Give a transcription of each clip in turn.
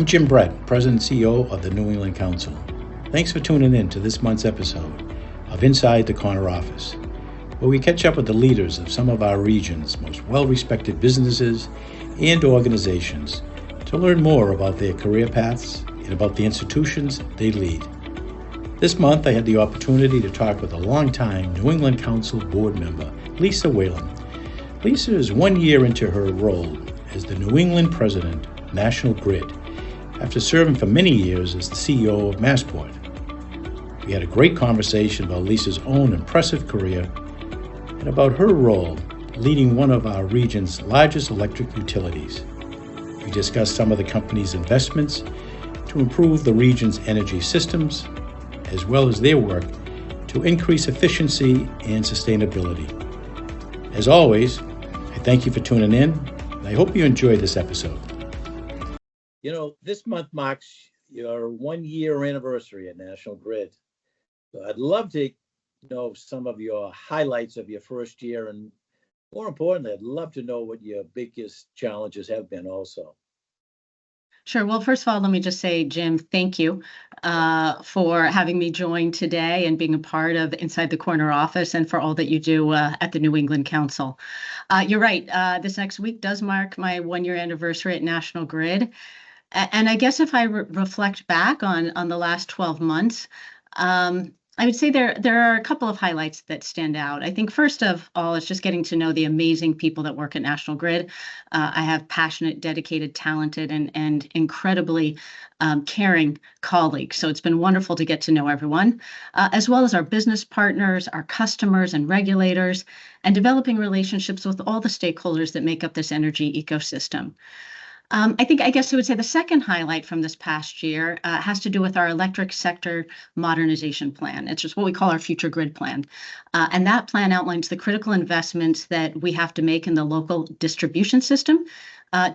I'm Jim Brett, President and CEO of the New England Council. Thanks for tuning in to this month's episode of Inside the Corner Office, where we catch up with the leaders of some of our region's most well-respected businesses and organizations to learn more about their career paths and about the institutions they lead. This month, I had the opportunity to talk with a longtime New England Council board member, Lisa Wieland. Lisa is 1 year into her role as the New England President of National Grid, after serving for many years as the CEO of Massport. We had a great conversation about Lisa's own impressive career and about her role leading one of our region's largest electric utilities. We discussed some of the company's investments to improve the region's energy systems, as well as their work to increase efficiency and sustainability. As always, I thank you for tuning in, and I hope you enjoyed this episode. You know, this month marks your 1 year anniversary at National Grid. So I'd love to know some of your highlights of your first year, and more importantly, I'd love to know what your biggest challenges have been also. Sure. Well, first of all, let me just say, Jim, thank you for having me join today and being a part of Inside the Corner Office, and for all that you do at the New England Council. You're right. This next week does mark my 1 year anniversary at National Grid. And I guess if I reflect back on the last 12 months, I would say there are a couple of highlights that stand out. I think first of all is just getting to know the amazing people that work at National Grid. I have passionate, dedicated, talented, and incredibly caring colleagues. So it's been wonderful to get to know everyone, as well as our business partners, our customers and regulators, and developing relationships with all the stakeholders that make up this energy ecosystem. I guess I would say the second highlight from this past year has to do with our electric sector modernization plan. It's just what we call our future grid plan. And that plan outlines the critical investments that we have to make in the local distribution system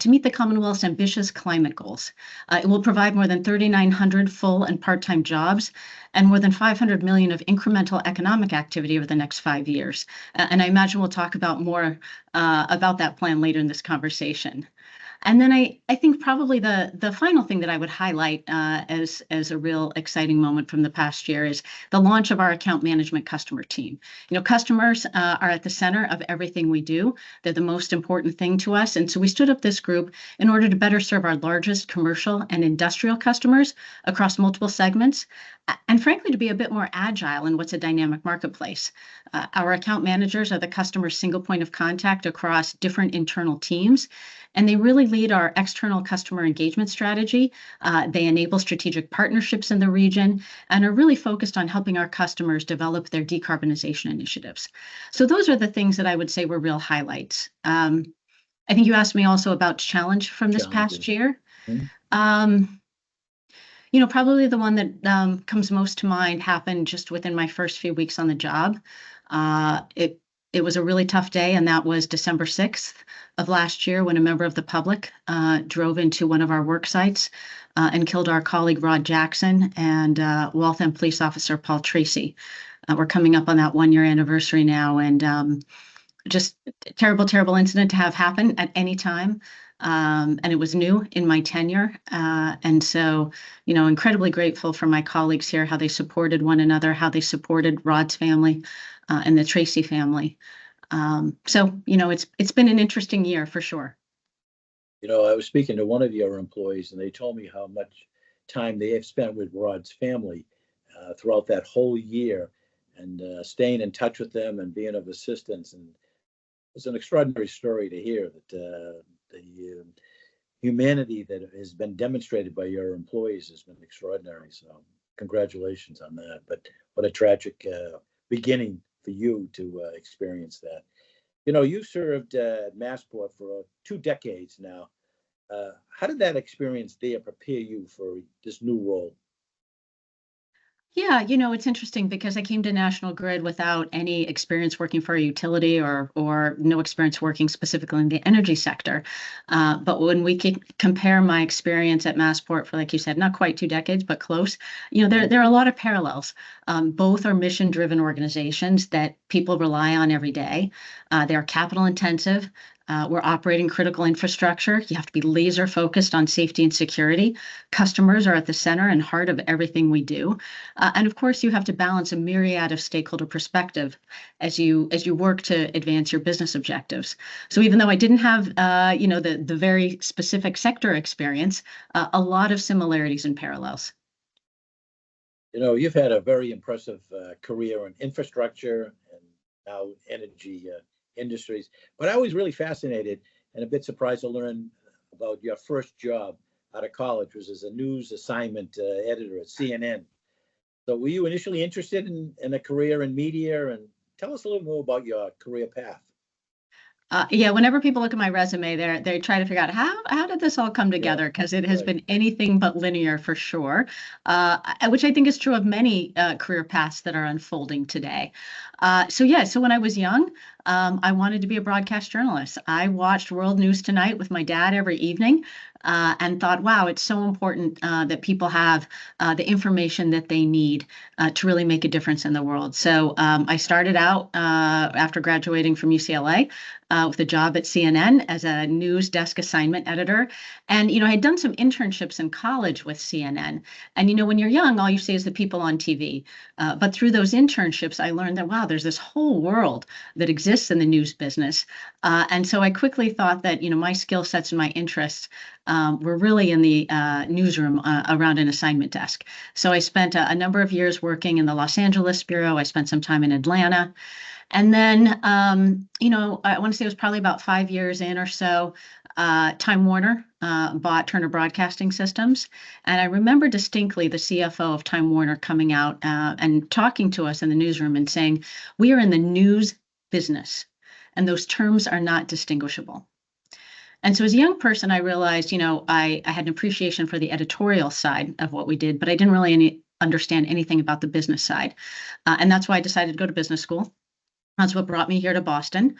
to meet the Commonwealth's ambitious climate goals. It will provide more than 3,900 full and part-time jobs and more than 500 million of incremental economic activity over the next 5 years. And I imagine we'll talk about more about that plan later in this conversation. And then I think probably the final thing that I would highlight as a real exciting moment from the past year is the launch of our account management customer team. You know, customers are at the center of everything we do. They're the most important thing to us. And so we stood up this group in order to better serve our largest commercial and industrial customers across multiple segments, and frankly, to be a bit more agile in what's a dynamic marketplace. Our account managers are the customer's single point of contact across different internal teams, and they really lead our external customer engagement strategy. They enable strategic partnerships in the region and are really focused on helping our customers develop their decarbonization initiatives. So those are the things that I would say were real highlights. I think you asked me also about challenge from this past year. Mm-hmm. You know, probably the one that comes most to mind happened just within my first few weeks on the job. It was a really tough day, and that was December 6th of last year, when a member of the public drove into one of our work sites and killed our colleague Rod Jackson and Waltham police officer Paul Tracy. We're coming up on that 1 year anniversary now, and just a terrible, terrible incident to have happen at any time. And it was new in my tenure. And so, you know, incredibly grateful for my colleagues here, how they supported one another, how they supported Rod's family and the Tracy family. So, you know, it's been an interesting year for sure. You know, I was speaking to one of your employees, and they told me how much time they have spent with Rod's family throughout that whole year, and staying in touch with them and being of assistance. And it's an extraordinary story to hear that the humanity that has been demonstrated by your employees has been extraordinary. So congratulations on that. But what a tragic beginning for you to experience that. You know, you served Massport for 2 decades now. How did that experience there prepare you for this new role? Yeah, you know, it's interesting because I came to National Grid without any experience working for a utility or no experience working specifically in the energy sector. But when we compare my experience at Massport for, like you said, not quite 2 decades, but close, you know, there are a lot of parallels. Both are mission-driven organizations that people rely on every day. They are capital intensive. We're operating critical infrastructure. You have to be laser focused on safety and security. Customers are at the center and heart of everything we do. And of course, you have to balance a myriad of stakeholder perspective as you work to advance your business objectives. So even though I didn't have the very specific sector experience, a lot of similarities and parallels. You've had a very impressive career in infrastructure and now energy industries. But I was really fascinated and a bit surprised to learn about your first job out of college was as a news assignment editor at CNN. So were you initially interested in a career in media? And tell us a little more about your career path. Yeah, whenever people look at my resume, they try to figure out how did this all come together? Because it has been anything but linear for sure, which I think is true of many career paths that are unfolding today. So when I was young, I wanted to be a broadcast journalist. I watched World News Tonight with my dad every evening and thought, wow, it's so important that people have the information that they need to really make a difference in the world. So I started out after graduating from UCLA with a job at CNN as a news desk assignment editor. And, I had done some internships in college with CNN. And, when you're young, all you see is the people on TV. But through those internships, I learned that, wow, there's this whole world that exists in the news business. And so I quickly thought that, my skill sets and my interests were really in the newsroom around an assignment desk. So I spent a number of years working in the Los Angeles bureau. I spent some time in Atlanta. And then, I want to say it was probably about 5 years in or so, Time Warner bought Turner Broadcasting Systems. And I remember distinctly the CFO of Time Warner coming out and talking to us in the newsroom and saying, we are in the news business, and those terms are not distinguishable. And so as a young person, I realized, I had an appreciation for the editorial side of what we did, but I didn't really understand anything about the business side. And that's why I decided to go to business school. That's what brought me here to Boston.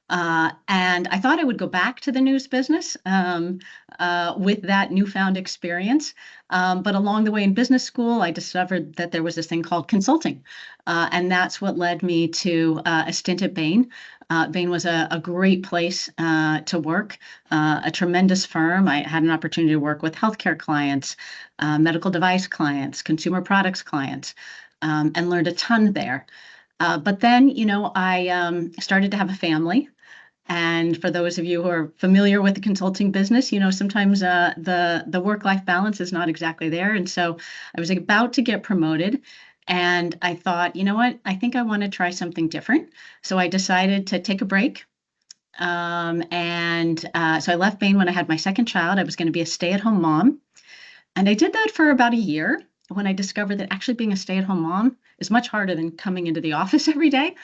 And I thought I would go back to the news business with that newfound experience. But along the way in business school, I discovered that there was this thing called consulting. And that's what led me to a stint at Bain. Bain was a great place to work, a tremendous firm. I had an opportunity to work with healthcare clients, medical device clients, consumer products clients, and learned a ton there. But then, I started to have a family. And for those of you who are familiar with the consulting business, sometimes the work-life balance is not exactly there. And so I was about to get promoted. And I thought, you know what, I think I want to try something different. So I decided to take a break. So I left Bain when I had my second child. I was going to be a stay-at-home mom. And I did that for about a year when I discovered that actually being a stay-at-home mom is much harder than coming into the office every day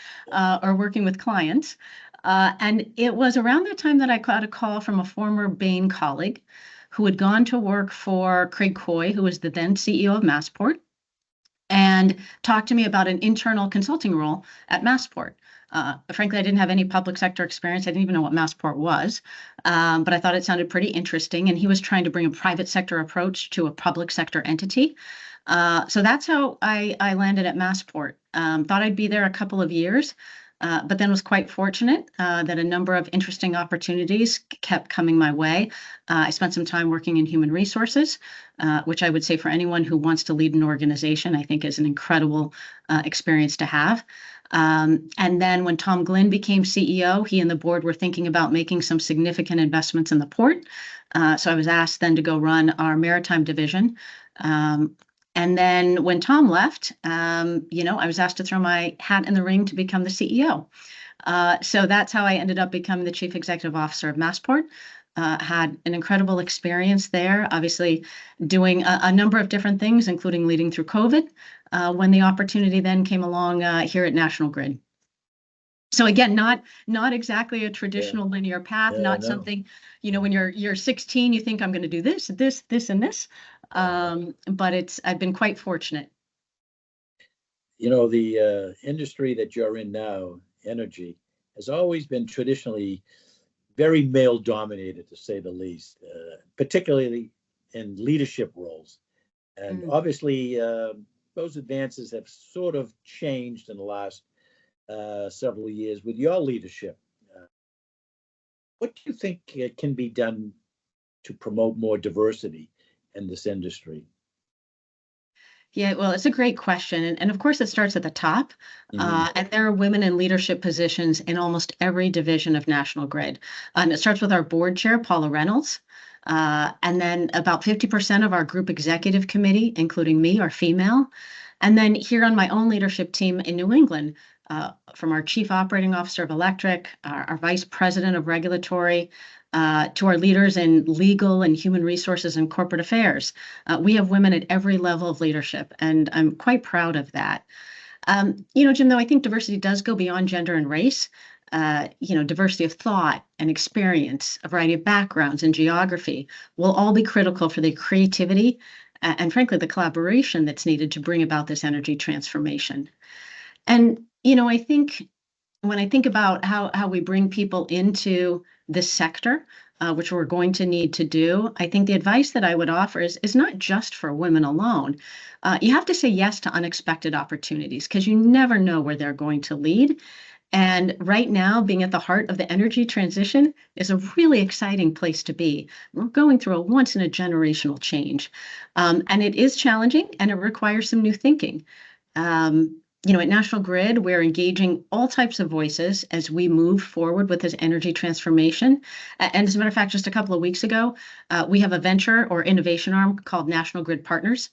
or working with clients. And it was around that time that I got a call from a former Bain colleague who had gone to work for Craig Coy, who was the then CEO of Massport, and talked to me about an internal consulting role at Massport. Frankly, I didn't have any public sector experience. I didn't even know what Massport was, but I thought it sounded pretty interesting. And he was trying to bring a private sector approach to a public sector entity. So that's how I landed at Massport. Thought I'd be there a couple of years, but then was quite fortunate that a number of interesting opportunities kept coming my way. I spent some time working in human resources, which I would say for anyone who wants to lead an organization, I think is an incredible experience to have. And then when Tom Glynn became CEO, he and the board were thinking about making some significant investments in the port. So I was asked then to go run our maritime division. And then when Tom left, I was asked to throw my hat in the ring to become the CEO. So that's how I ended up becoming the Chief Executive Officer of Massport. Had an incredible experience there, obviously doing a number of different things, including leading through COVID, when the opportunity then came along here at National Grid. So again, not exactly a traditional linear path, not something, when you're 16, you think I'm going to do this, and this. But I've been quite fortunate. The industry that you're in now, energy, has always been traditionally very male dominated, to say the least, particularly in leadership roles. And obviously, those advances have sort of changed in the last several years with your leadership. What do you think can be done to promote more diversity in this industry? Yeah, well, it's a great question. And of course, it starts at the top. Mhm. And there are women in leadership positions in almost every division of National Grid. And it starts with our board chair, Paula Reynolds. And then about 50% of our group executive committee, including me, are female. And then here on my own leadership team in New England, from our chief operating officer of electric, our vice president of regulatory, to our leaders in legal and human resources and corporate affairs. We have women at every level of leadership, and I'm quite proud of that. Jim, though, I think diversity does go beyond gender and race. Diversity of thought and experience, a variety of backgrounds and geography will all be critical for the creativity and frankly, the collaboration that's needed to bring about this energy transformation. And, I think when I think about how we bring people into this sector, which we're going to need to do, I think the advice that I would offer is not just for women alone. You have to say yes to unexpected opportunities because you never know where they're going to lead. And right now, being at the heart of the energy transition is a really exciting place to be. We're going through a once in a generational change. And it is challenging and it requires some new thinking. At National Grid, we're engaging all types of voices as we move forward with this energy transformation. And as a matter of fact, just a couple of weeks ago, we have a venture or innovation arm called National Grid Partners.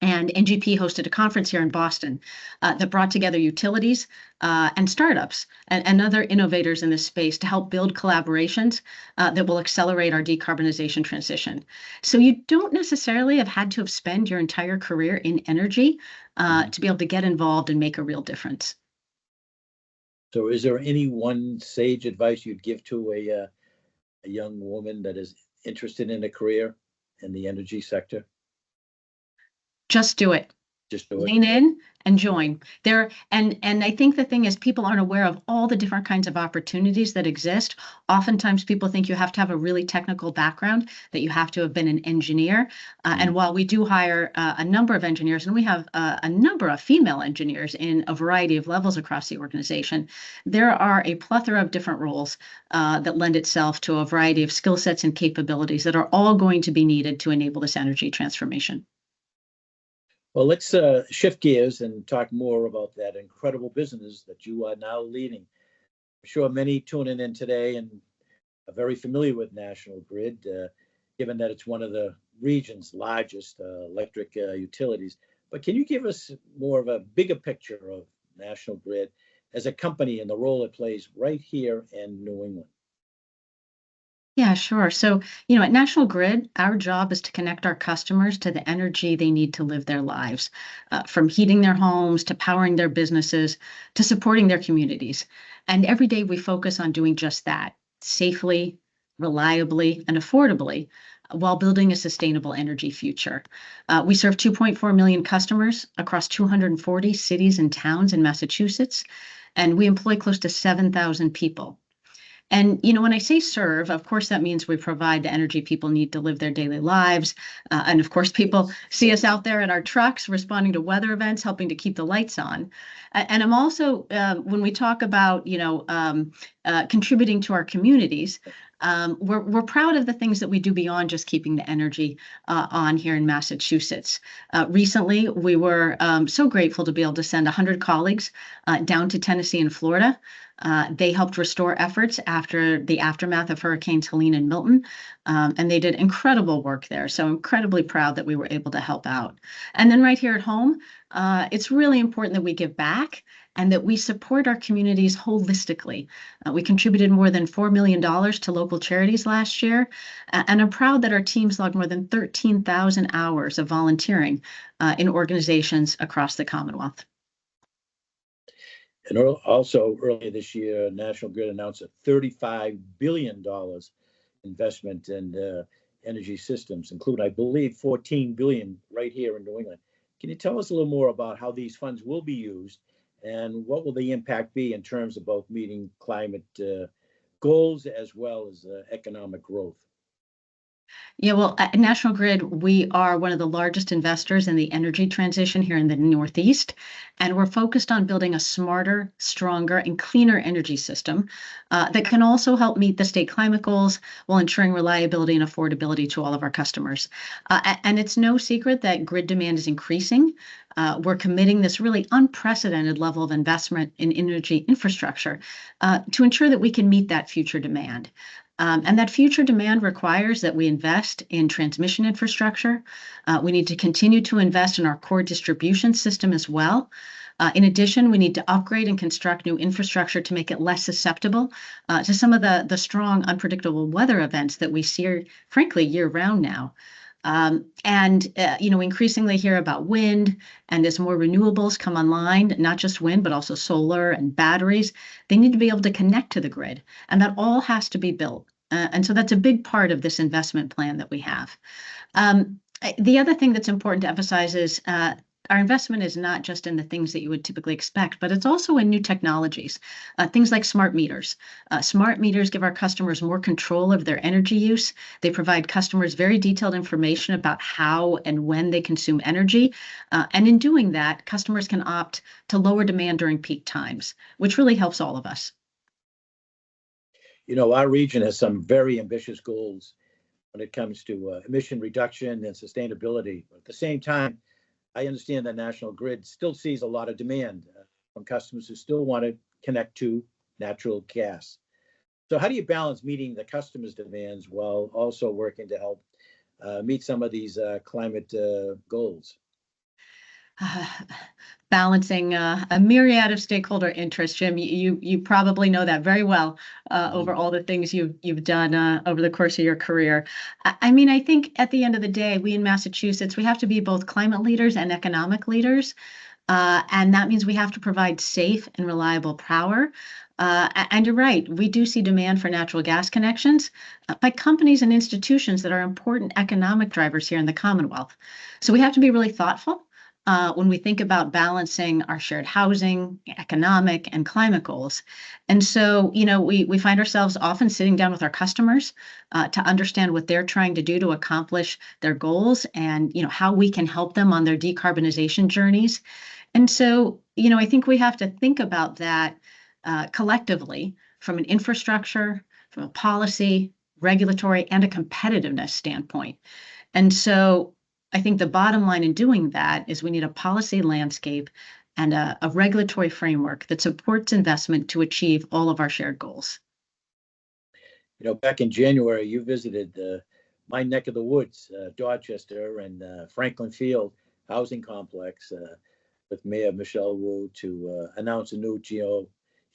And NGP hosted a conference here in Boston that brought together utilities and startups and other innovators in this space to help build collaborations that will accelerate our decarbonization transition. So you don't necessarily have had to have spent your entire career in energy to be able to get involved and make a real difference. So, is there any one sage advice you'd give to a young woman that is interested in a career in the energy sector? Just do it. Just do it. Lean in and join there. And I think the thing is people aren't aware of all the different kinds of opportunities that exist. Oftentimes people think you have to have a really technical background, that you have to have been an engineer. And while we do hire a number of engineers, and we have a number of female engineers in a variety of levels across the organization, there are a plethora of different roles that lend itself to a variety of skill sets and capabilities that are all going to be needed to enable this energy transformation. Well, let's shift gears and talk more about that incredible business that you are now leading. I'm sure many tuning in today and are very familiar with National Grid, given that it's one of the region's largest electric utilities. But can you give us more of a bigger picture of National Grid as a company and the role it plays right here in New England? Yeah, sure. So, at National Grid, our job is to connect our customers to the energy they need to live their lives, from heating their homes to powering their businesses to supporting their communities. And every day we focus on doing just that safely, reliably, and affordably while building a sustainable energy future. We serve 2.4 million customers across 240 cities and towns in Massachusetts, and we employ close to 7,000 people. And, when I say serve, of course, that means we provide the energy people need to live their daily lives. And of course, people see us out there in our trucks responding to weather events, helping to keep the lights on. And I'm also, when we talk about, contributing to our communities, we're proud of the things that we do beyond just keeping the energy on here in Massachusetts. Recently, we were so grateful to be able to send 100 colleagues down to Tennessee and Florida. They helped restore efforts after the aftermath of Hurricanes Helene and Milton, and they did incredible work there. So incredibly proud that we were able to help out. And then right here at home, it's really important that we give back and that we support our communities holistically. We contributed more than $4 million to local charities last year, and I'm proud that our teams logged more than 13,000 hours of volunteering in organizations across the Commonwealth. And also earlier this year, National Grid announced a $35 billion investment in energy systems, including, I believe, $14 billion right here in New England. Can you tell us a little more about how these funds will be used and what will the impact be in terms of both meeting climate goals as well as economic growth? Yeah, well, at National Grid, we are one of the largest investors in the energy transition here in the Northeast, and we're focused on building a smarter, stronger, and cleaner energy system that can also help meet the state climate goals while ensuring reliability and affordability to all of our customers. And it's no secret that grid demand is increasing. We're committing this really unprecedented level of investment in energy infrastructure to ensure that we can meet that future demand. And that future demand requires that we invest in transmission infrastructure. We need to continue to invest in our core distribution system as well. In addition, we need to upgrade and construct new infrastructure to make it less susceptible to some of the strong, unpredictable weather events that we see, frankly, year-round now. Increasingly hear about wind, and as more renewables come online, not just wind, but also solar and batteries, they need to be able to connect to the grid, and that all has to be built. And so that's a big part of this investment plan that we have. The other thing that's important to emphasize is our investment is not just in the things that you would typically expect, but it's also in new technologies, things like smart meters. Smart meters give our customers more control of their energy use. They provide customers very detailed information about how and when they consume energy. And in doing that, customers can opt to lower demand during peak times, which really helps all of us. Our region has some very ambitious goals when it comes to emission reduction and sustainability. But at the same time, I understand that National Grid still sees a lot of demand from customers who still want to connect to natural gas. So how do you balance meeting the customers' demands while also working to help meet some of these climate goals? Balancing a myriad of stakeholder interests, Jim. You probably know that very well over all the things you've done over the course of your career. I think at the end of the day, we in Massachusetts, we have to be both climate leaders and economic leaders. And that means we have to provide safe and reliable power. And you're right, we do see demand for natural gas connections by companies and institutions that are important economic drivers here in the Commonwealth. So we have to be really thoughtful when we think about balancing our shared housing, economic, and climate goals. And so, we find ourselves often sitting down with our customers to understand what they're trying to do to accomplish their goals and, how we can help them on their decarbonization journeys. And so, I think we have to think about that collectively from an infrastructure, from a policy, regulatory, and a competitiveness standpoint. And so I think the bottom line in doing that is we need a policy landscape and a regulatory framework that supports investment to achieve all of our shared goals. Back in January, you visited my neck of the woods, Dorchester and Franklin Field housing complex with Mayor Michelle Wu to announce a new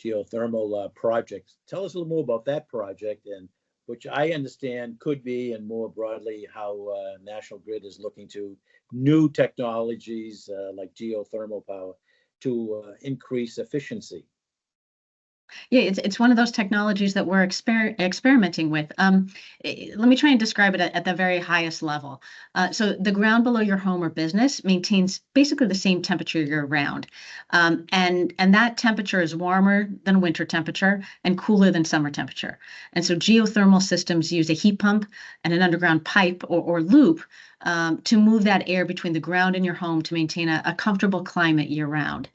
geothermal project. Tell us a little more about that project, and which I understand could be, and more broadly, how National Grid is looking to new technologies like geothermal power to increase efficiency. Yeah, it's one of those technologies that we're experimenting with. Let me try and describe it at the very highest level. So the ground below your home or business maintains basically the same temperature year round. And that temperature is warmer than winter temperature and cooler than summer temperature. And so geothermal systems use a heat pump and an underground pipe or loop to move that air between the ground and your home to maintain a comfortable climate year round.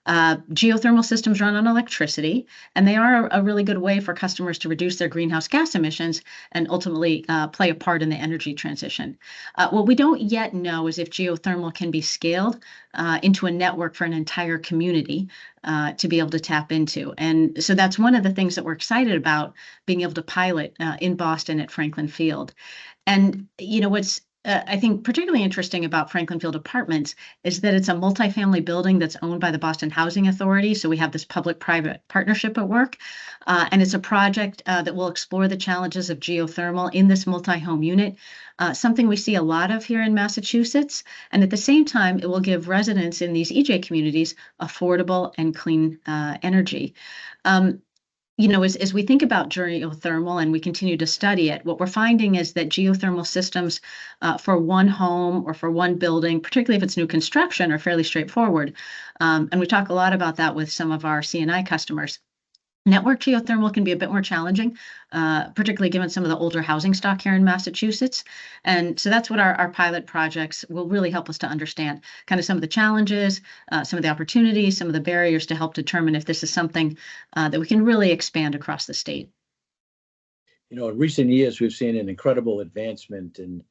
Geothermal systems run on electricity, and they are a really good way for customers to reduce their greenhouse gas emissions and ultimately play a part in the energy transition. What we don't yet know is if geothermal can be scaled into a network for an entire community to be able to tap into. And so that's one of the things that we're excited about being able to pilot in Boston at Franklin Field. And what's I think particularly interesting about Franklin Field Apartments is that it's a multifamily building that's owned by the Boston Housing Authority. So we have this public-private partnership at work. And it's a project that will explore the challenges of geothermal in this multi-home unit, something we see a lot of here in Massachusetts. And at the same time, it will give residents in these EJ communities affordable and clean energy. As we think about geothermal and we continue to study it, what we're finding is that geothermal systems for one home or for one building, particularly if it's new construction, are fairly straightforward. And we talk a lot about that with some of our C&I customers. Network geothermal can be a bit more challenging, particularly given some of the older housing stock here in Massachusetts. And so that's what our pilot projects will really help us to understand kind of some of the challenges, some of the opportunities, some of the barriers to help determine if this is something that we can really expand across the state. You know, in recent years, we've seen an incredible advancement in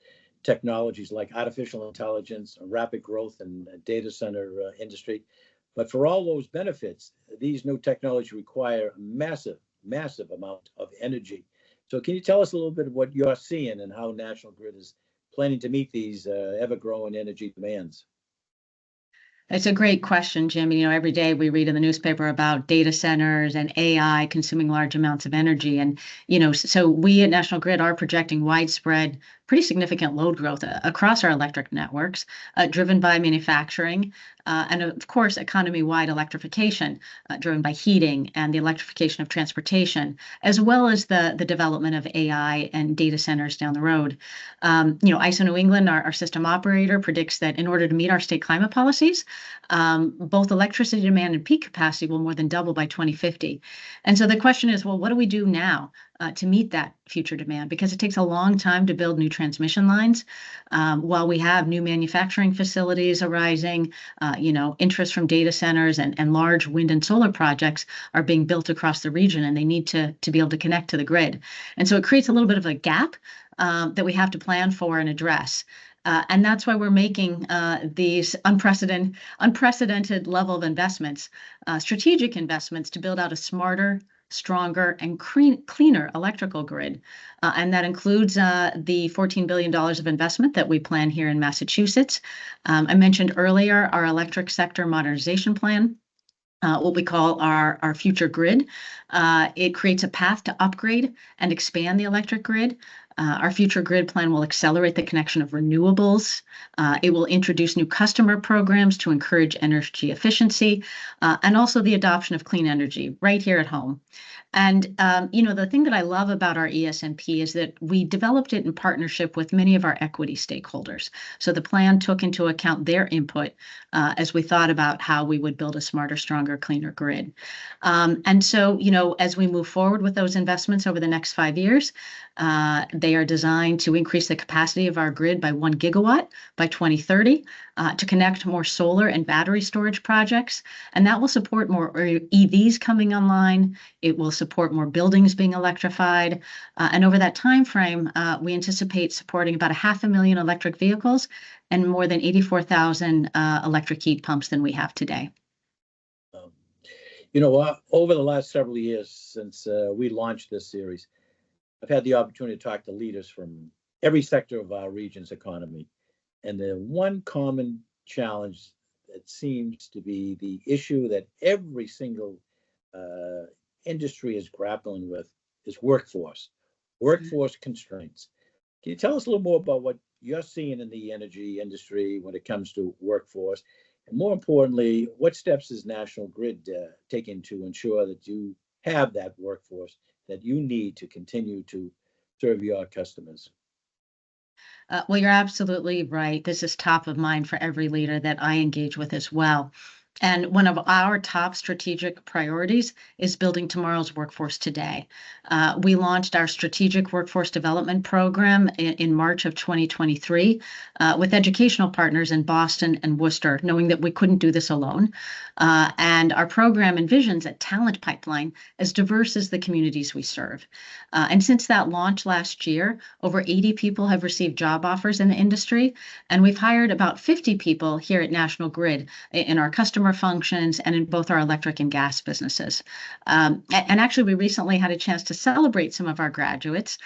technologies like artificial intelligence, rapid growth in the data center industry. But for all those benefits, these new technologies require a massive, massive amount of energy. So can you tell us a little bit of what you're seeing and how National Grid is planning to meet these ever-growing energy demands? It's a great question, Jim. You know, every day we read in the newspaper about data centers and AI consuming large amounts of energy. And, you know, so we at National Grid are projecting widespread, pretty significant load growth across our electric networks, driven by manufacturing and, of course, economy-wide electrification, driven by heating and the electrification of transportation, as well as the development of AI and data centers down the road. You know, ISO New England, our system operator, predicts that in order to meet our state climate policies, both electricity demand and peak capacity will more than double by 2050. And so the question is, well, what do we do now to meet that future demand? Because it takes a long time to build new transmission lines. While we have new manufacturing facilities arising, you know, interest from data centers and large wind and solar projects are being built across the region, and they need to be able to connect to the grid. And so it creates a little bit of a gap that we have to plan for and address. And that's why we're making these unprecedented level of investments, strategic investments to build out a smarter, stronger, and cleaner electrical grid. And that includes the $14 billion of investment that we plan here in Massachusetts. I mentioned earlier our electric sector modernization plan. What we call our future grid. It creates a path to upgrade and expand the electric grid. Our future grid plan will accelerate the connection of renewables. It will introduce new customer programs to encourage energy efficiency and also the adoption of clean energy right here at home. And, you know, the thing that I love about our ESMP is that we developed it in partnership with many of our equity stakeholders. So the plan took into account their input as we thought about how we would build a smarter, stronger, cleaner grid. And so, you know, as we move forward with those investments over the next 5 years, they are designed to increase the capacity of our grid by 1 gigawatt by 2030, to connect more solar and battery storage projects. And that will support more EVs coming online. It will support more buildings being electrified. And over that time frame, we anticipate supporting about 500,000 electric vehicles and more than 84,000 electric heat pumps than we have today. You know, over the last several years since we launched this series, I've had the opportunity to talk to leaders from every sector of our region's economy. And the one common challenge that seems to be the issue that every single industry is grappling with is workforce constraints. Can you tell us a little more about what you're seeing in the energy industry when it comes to workforce? And more importantly, what steps is National Grid taking to ensure that you have that workforce that you need to continue to serve your customers? Well, you're absolutely right. This is top of mind for every leader that I engage with as well. And one of our top strategic priorities is building tomorrow's workforce today. We launched our strategic workforce development program in March of 2023 with educational partners in Boston and Worcester, knowing that we couldn't do this alone. And our program envisions a talent pipeline as diverse as the communities we serve. And since that launch last year, over 80 people have received job offers in the industry, and we've hired about 50 people here at National Grid in our customer functions and in both our electric and gas businesses. And actually, we recently had a chance to celebrate some of our graduates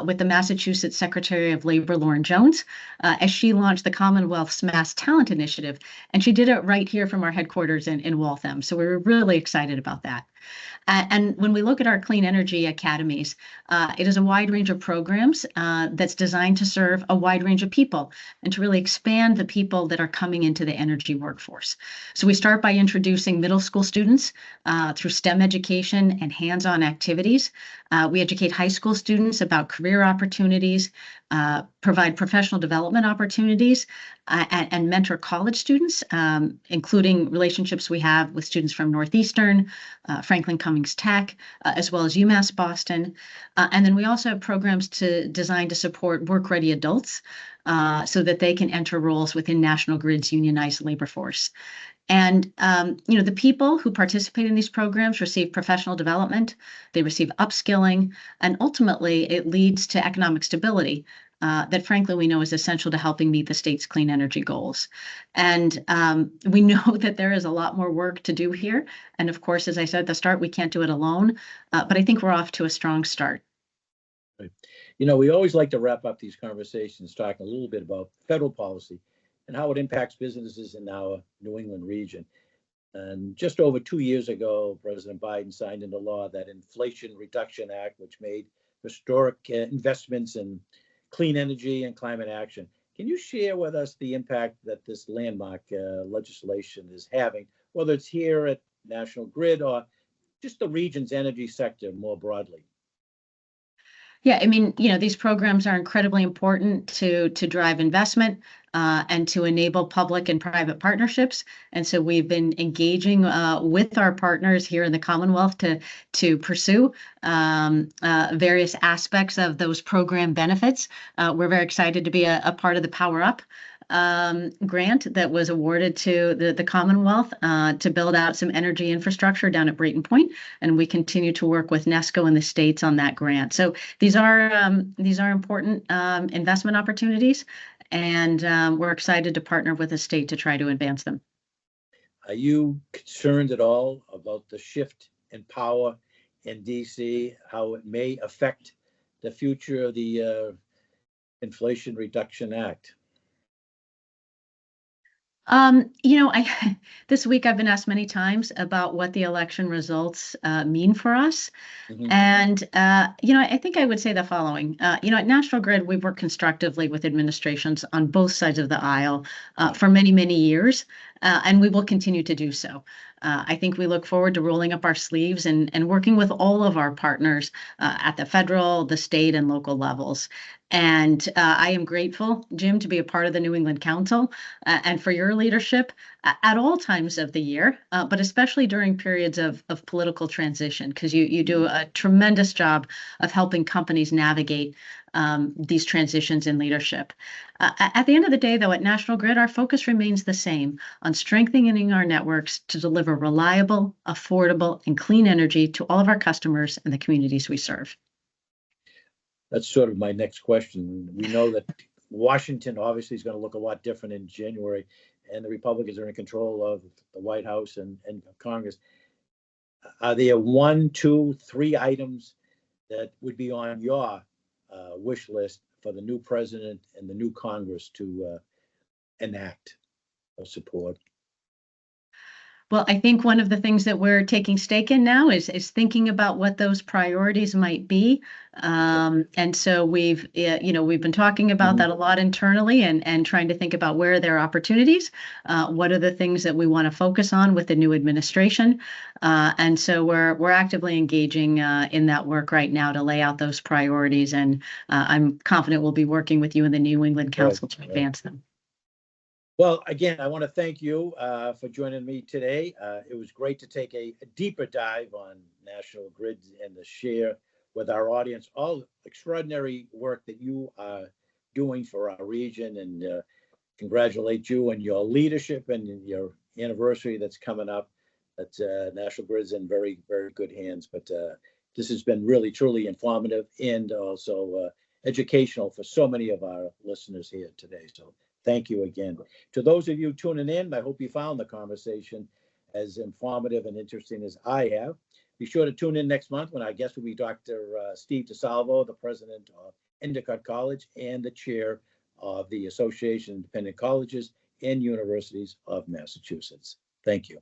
with the Massachusetts Secretary of Labor, Lauren Jones, as she launched the Commonwealth's Mass Talent Initiative. And she did it right here from our headquarters in Waltham. So we were really excited about that. And when we look at our clean energy academies, it is a wide range of programs that's designed to serve a wide range of people and to really expand the people that are coming into the energy workforce. So we start by introducing middle school students through STEM education and hands-on activities. We educate high school students about career opportunities, provide professional development opportunities, and mentor college students, including relationships we have with students from Northeastern, Franklin Cummings Tech, as well as UMass Boston. And then we also have programs designed to support work-ready adults so that they can enter roles within National Grid's unionized labor force. And the people who participate in these programs receive professional development, they receive upskilling, and ultimately it leads to economic stability that frankly we know is essential to helping meet the state's clean energy goals. And we know that there is a lot more work to do here. And of course, as I said at the start, we can't do it alone, but I think we're off to a strong start. Right. We always like to wrap up these conversations talking a little bit about federal policy and how it impacts businesses in our New England region. And just over 2 years ago, President Biden signed into law that Inflation Reduction Act, which made historic investments in clean energy and climate action. Can you share with us the impact that this landmark legislation is having, whether it's here at National Grid or just the region's energy sector more broadly? Yeah, I mean, these programs are incredibly important to drive investment and to enable public and private partnerships. And so we've been engaging with our partners here in the Commonwealth to pursue various aspects of those program benefits. We're very excited to be a part of the Power Up grant that was awarded to the Commonwealth to build out some energy infrastructure down at Brayton Point, and we continue to work with NESCO and the states on that grant. So these are important investment opportunities, and we're excited to partner with the state to try to advance them. Are you concerned at all about the shift in power in DC, how it may affect the future of the Inflation Reduction Act? This week I've been asked many times about what the election results mean for us. Mm-hmm. And, I think I would say the following. At National Grid, we've worked constructively with administrations on both sides of the aisle for many, many years, and we will continue to do so. I think we look forward to rolling up our sleeves and working with all of our partners at the federal, the state, and local levels. And I am grateful, Jim, to be a part of the New England Council and for your leadership at all times of the year, but especially during periods of political transition, because you do a tremendous job of helping companies navigate these transitions in leadership. At the end of the day, though, at National Grid, our focus remains the same on strengthening our networks to deliver reliable, affordable, and clean energy to all of our customers and the communities we serve. That's sort of my next question. We know that Washington obviously is going to look a lot different in January, and the Republicans are in control of the White House and Congress. Are there 1, 2, 3 items that would be on your wish list for the new president and the new Congress to enact or support? Well, I think one of the things that we're taking stake in now is thinking about what those priorities might be. And so we've been talking about that a lot internally and trying to think about where there are opportunities. What are the things that we want to focus on with the new administration? And so we're actively engaging in that work right now to lay out those priorities. And I'm confident we'll be working with you in the New England Council to advance them. Well, again, I want to thank you for joining me today. It was great to take a deeper dive on National Grid and to share with our audience all the extraordinary work that you are doing for our region, and congratulate you on your leadership and your anniversary that's coming up. That National Grid's in very, very good hands. But this has been really, truly informative and also educational for so many of our listeners here today. So thank you again. To those of you tuning in, I hope you found the conversation as informative and interesting as I have. Be sure to tune in next month when our guest will be Dr. Steve DeSalvo, the president of Endicott College and the chair of the Association of Independent Colleges and Universities of Massachusetts. Thank you.